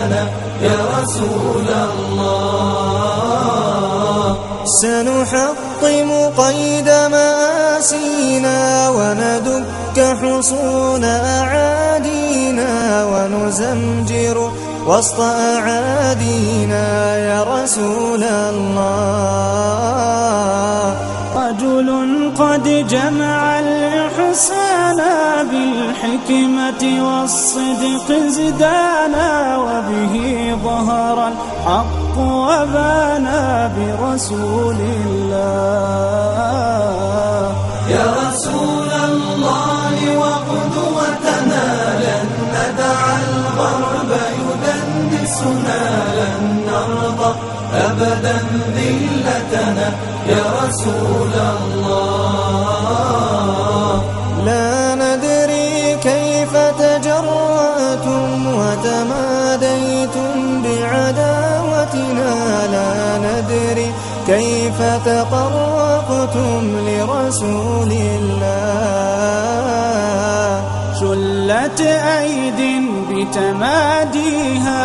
يا رسول الله. سنحطم قيد مآسينا وندك حصون أعادينا ونزمجر وسط أعادينا يا رسول الله. رجل قد جمع الإحسان بالحكمة والصدق زدانا، وبه ظهر الحق وبانا برسول الله. يا رسول الله وقدوتنا لن ندع الغرب يدنسنا، لن نرضى أبدا ذلتنا يا رسول الله. لا ندري كيف تجرأتم وتماديتم بعداوتنا، لا ندري كيف تطرقتم لرسول الله. شلت أيد بتماديها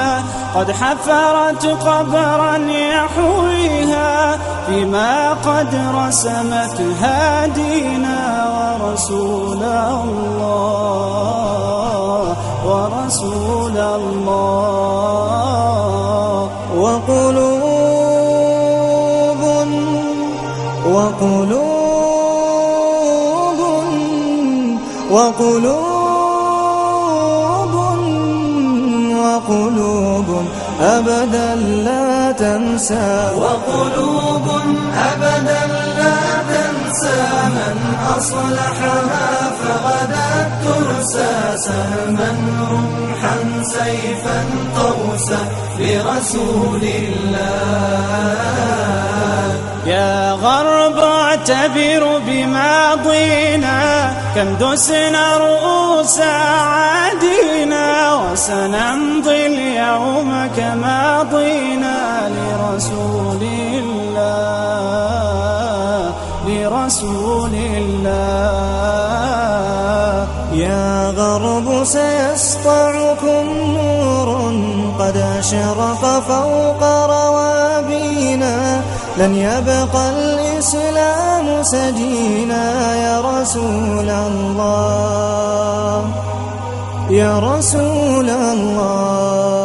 قد حفرت قبرا يحويها، فيما قد رسمت هادينا ورسول الله، ورسول الله. وقلوب وقلوب وقلوب وقلوب أبدا لا تنسى، وقلوب أبدا لا تنسى من أصلحها فغدت ترسى، سهما رمحا سيفا قوسا لرسول الله. يا غرب اعتبر بماضينا، كم دسنا رؤوس عادينا، وسنمضي اليوم كماضينا لرسول الله، لرسول الله. يا غرب سيسطعكم نور قد أشرق فوق روابينا، لن يبقى الإسلام سجينا يا رسول الله، يا رسول الله.